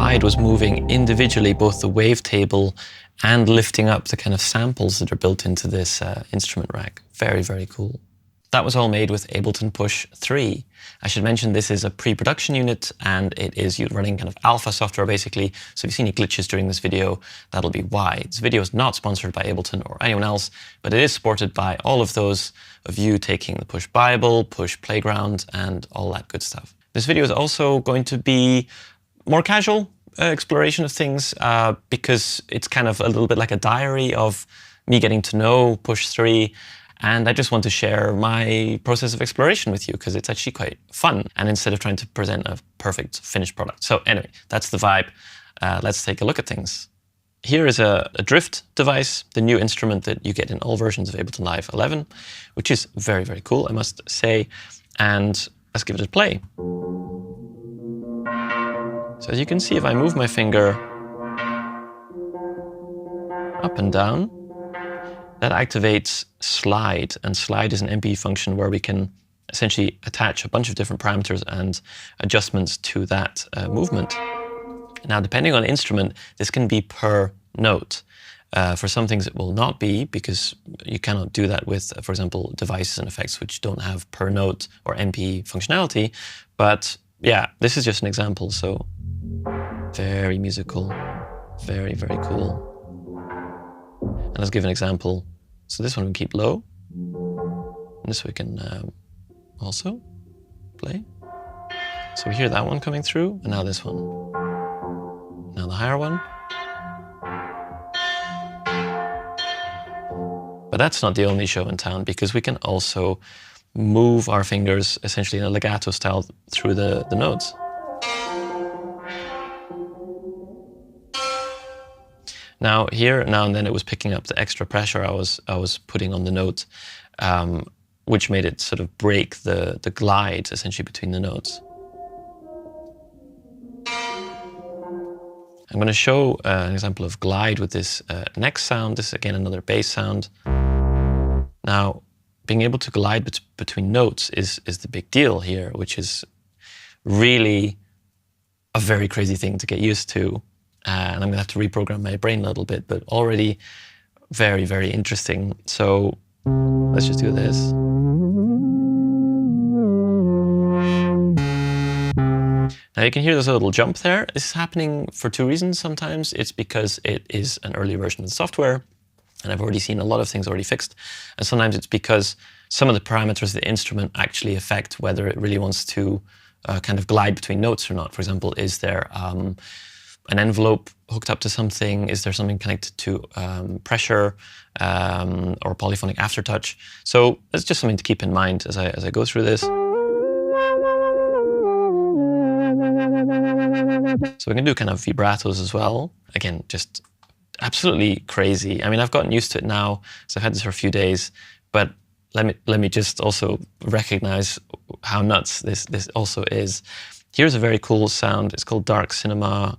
glide was moving individually both the wavetable and lifting up the kind of samples that are built into this instrument rack. Very, very cool. That was all made with Ableton Push 3. I should mention this is a pre-production unit and it is running kind of alpha software basically. So if you see any glitches during this video, that'll be why. This video is not sponsored by Ableton or anyone else, but it is supported by all of those of you taking the Push Bible, Push Playground, and all that good stuff. This video is also going to be more casual exploration of things because it's kind of a little bit like a diary of me getting to know Push 3. And I just want to share my process of exploration with you because it's actually quite fun. And instead of trying to present a perfect finished product. So anyway, that's the vibe. Let's take a look at things. Here is a drift device, the new instrument that you get in all versions of Ableton Live 11, which is very, very cool, I must say. And let's give it a play. So as you can see, if I move my finger up and down, that activates slide, and slide is an MPE function where we can essentially attach a bunch of different parameters and adjustments to that movement. Now, depending on the instrument, this can be per note. For some things, it will not be because you cannot do that with, for example, devices and effects which don't have per note or MPE functionality. But yeah, this is just an example. So very musical, very, very cool. And let's give an example. So this one we keep low. And this we can also play. So we hear that one coming through, and now this one. Now the higher one. But that's not the only show in town, because we can also move our fingers essentially in a legato style through the notes. Now here, now and then, it was picking up the extra pressure I was putting on the note, which made it sort of break the glide essentially between the notes. I'm going to show an example of glide with this next sound. This is again another bass sound. Now, being able to glide between notes is the big deal here, which is really a very crazy thing to get used to. And I'm going to have to reprogram my brain a little bit, but already very, very interesting. So let's just do this. Now you can hear there's a little jump there. This is happening for two reasons. Sometimes it's because it is an early version of the software, and I've already seen a lot of things already fixed. And sometimes it's because some of the parameters of the instrument actually affect whether it really wants to kind of glide between notes or not. For example, is there an envelope hooked up to something? Is there something connected to pressure or polyphonic aftertouch? So that's just something to keep in mind as I go through this. So we can do kind of vibratos as well. Again, just absolutely crazy. I mean, I've gotten used to it now, so I've had this for a few days, but let me just also recognize how nuts this also is. Here's a very cool sound. It's called Dark Cinema.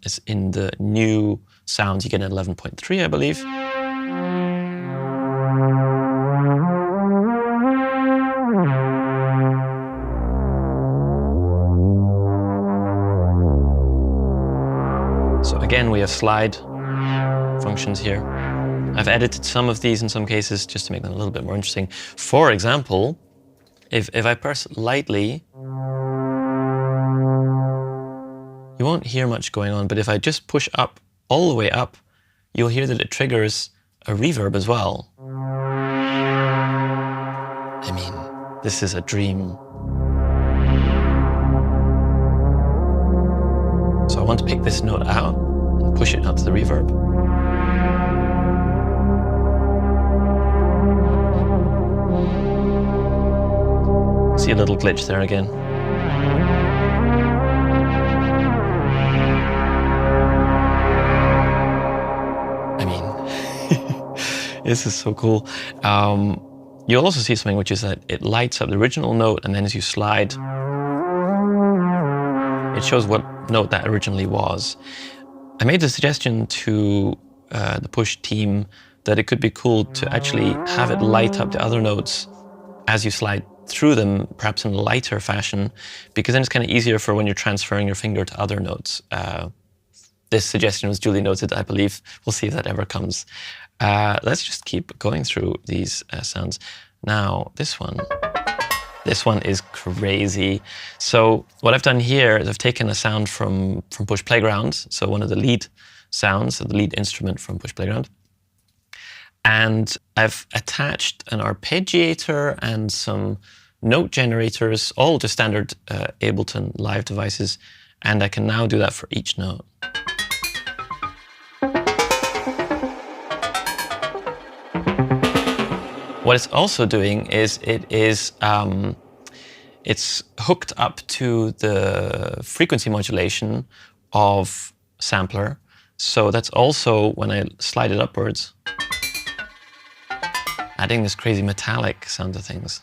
It's in the new sounds you get in 11.3, I believe. So again, we have slide functions here. I've edited some of these in some cases just to make them a little bit more interesting. For example, if I press lightly, you won't hear much going on, but if I just push up, all the way up, you'll hear that it triggers a reverb as well. I mean, this is a dream. So I want to pick this note out and push it up to the reverb. See a little glitch there again. This is so cool. You'll also see something, which is that it lights up the original note, and then as you slide, it shows what note that originally was. I made the suggestion to the Push team that it could be cool to actually have it light up the other notes as you slide through them, perhaps in a lighter fashion, because then it's kind of easier for when you're transferring your finger to other notes. This suggestion was duly noted, I believe. We'll see if that ever comes. Let's just keep going through these sounds. Now, this one is crazy. So what I've done here is I've taken a sound from Push Playground, so one of the lead sounds, the lead instrument from Push Playground. And I've attached an arpeggiator and some note generators, all just standard Ableton Live devices, and I can now do that for each note. What it's also doing is it's hooked up to the frequency modulation of sampler. So that's also, when I slide it upwards, adding this crazy metallic sound to things.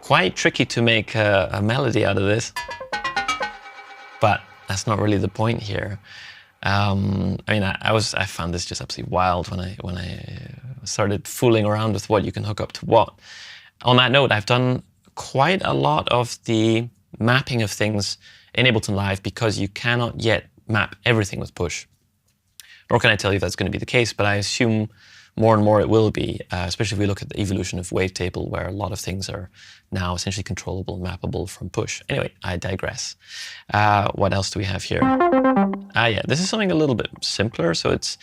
Quite tricky to make a melody out of this, but that's not really the point here. I mean, I found this just absolutely wild when I started fooling around with what you can hook up to what. On that note, I've done quite a lot of the mapping of things in Ableton Live because you cannot yet map everything with Push. Nor can I tell you if that's going to be the case, but I assume more and more it will be, especially if we look at the evolution of Wavetable, where a lot of things are now essentially controllable and mappable from Push. Anyway, I digress. What else do we have here? Yeah, this is something a little bit simpler. So it's,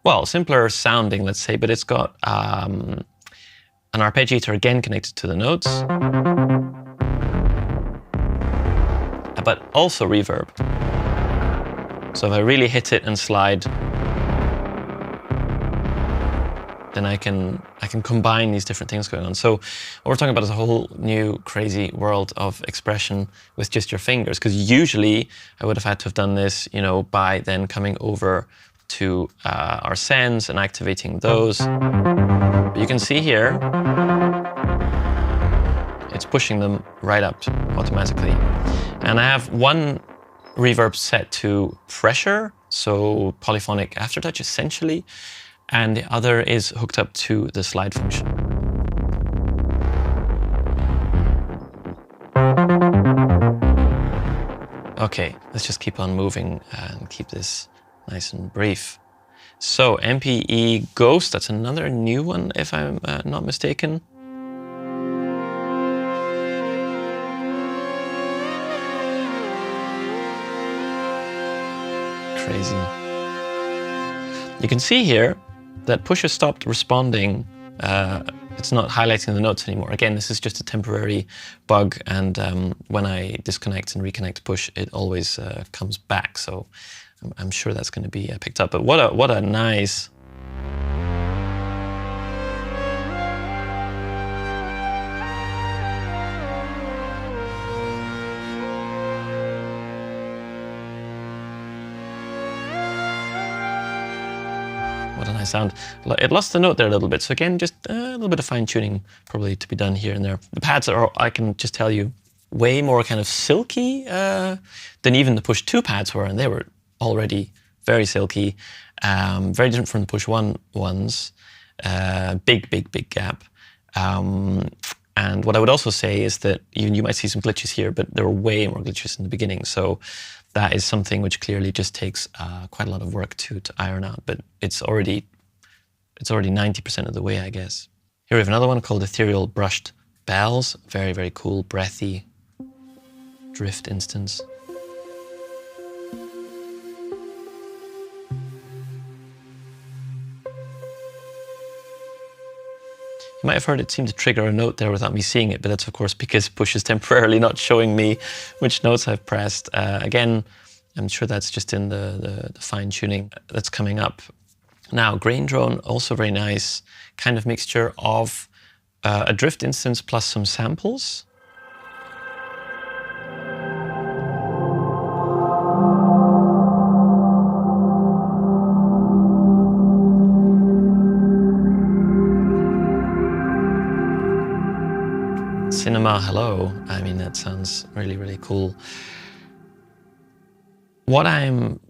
well, simpler sounding, let's say, but it's got an arpeggiator again connected to the notes, but also reverb. So if I really hit it and slide, then I can combine these different things going on. So what we're talking about is a whole new crazy world of expression with just your fingers. Because usually I would have had to have done this, you know, by then coming over to our sends and activating those. But you can see here, it's pushing them right up automatically. And I have one reverb set to pressure, so polyphonic aftertouch essentially, and the other is hooked up to the slide function. Okay, let's just keep on moving and keep this nice and brief. So MPE Ghost, that's another new one if I'm not mistaken. Crazy. You can see here that Push has stopped responding. It's not highlighting the notes anymore. Again, this is just a temporary bug, and when I disconnect and reconnect Push, it always comes back. So I'm sure that's going to be picked up. But what a nice. What a nice sound. It lost the note there a little bit. So again, just a little bit of fine tuning probably to be done here and there. The pads are, I can just tell you, way more kind of silky than even the Push 2 pads were. And they were already very silky, very different from the Push 1 ones. Big gap. And what I would also say is that even you might see some glitches here, but there were way more glitches in the beginning. So that is something which clearly just takes quite a lot of work to iron out, but it's already 90% of the way, I guess. Here we have another one called Ethereal Brushed Bells. Very, very cool, breathy drift instance. You might have heard it seem to trigger a note there without me seeing it, but that's of course because Push is temporarily not showing me which notes I've pressed. Again, I'm sure that's just in the fine tuning that's coming up. Now, Grain Drone, also very nice, kind of mixture of a drift instance plus some samples. Cinema Hello. I mean, that sounds really, really cool. What I'm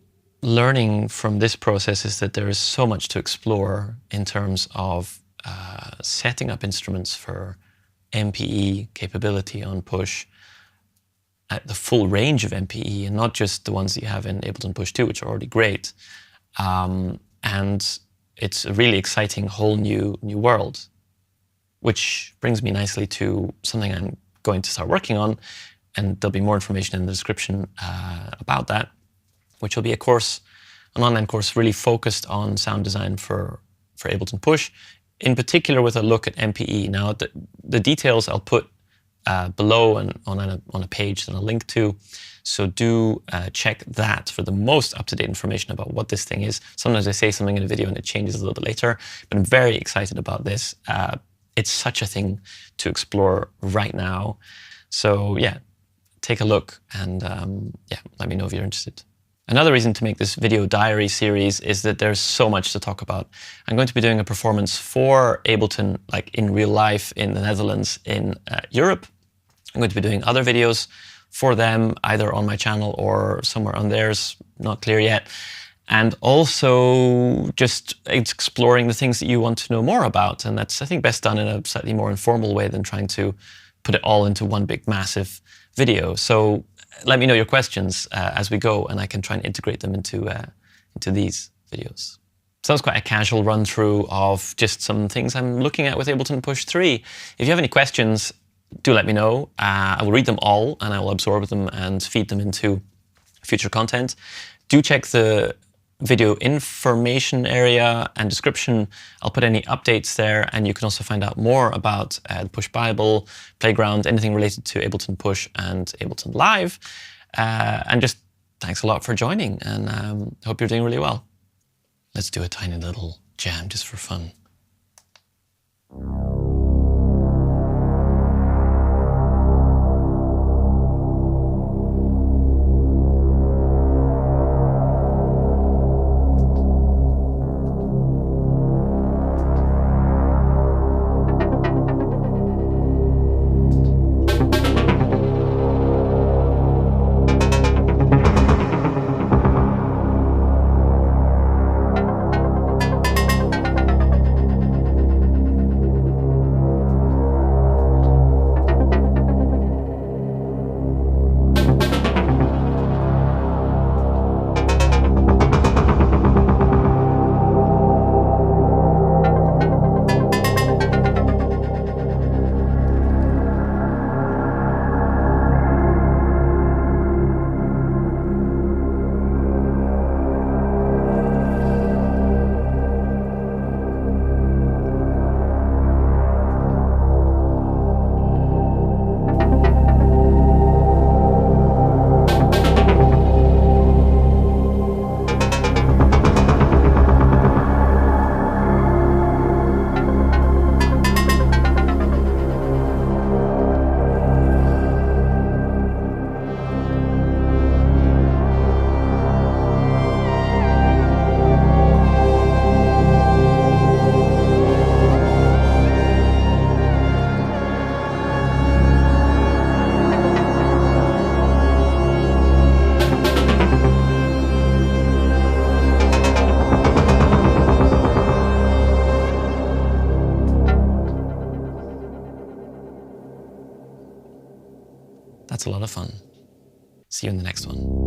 learning from this process is that there is so much to explore in terms of setting up instruments for MPE capability on Push at the full range of MPE, and not just the ones that you have in Ableton Push 2, which are already great. And it's a really exciting whole new world, which brings me nicely to something I'm going to start working on, and there'll be more information in the description about that, which will be a course, an online course really focused on sound design for Ableton Push, in particular with a look at MPE. Now, the details I'll put below and on a page that I'll link to, so do check that for the most up-to-date information about what this thing is. Sometimes I say something in a video and it changes a little bit later, but I'm very excited about this. It's such a thing to explore right now. So yeah, take a look and yeah, let me know if you're interested. Another reason to make this video diary series is that there's so much to talk about. I'm going to be doing a performance for Ableton, like in real life in the Netherlands, in Europe. I'm going to be doing other videos for them, either on my channel or somewhere on theirs, not clear yet. And also just exploring the things that you want to know more about. And that's, I think, best done in a slightly more informal way than trying to put it all into one big massive video. So let me know your questions as we go, and I can try and integrate them into these videos. So that's quite a casual run through of just some things I'm looking at with Ableton Push 3. If you have any questions, do let me know. I will read them all and I will absorb them and feed them into future content. Do check the video information area and description. I'll put any updates there, and you can also find out more about the Push Bible, Playground, anything related to Ableton Push and Ableton Live. And just thanks a lot for joining, and hope you're doing really well. Let's do a tiny little jam just for fun. That's a lot of fun. See you in the next one.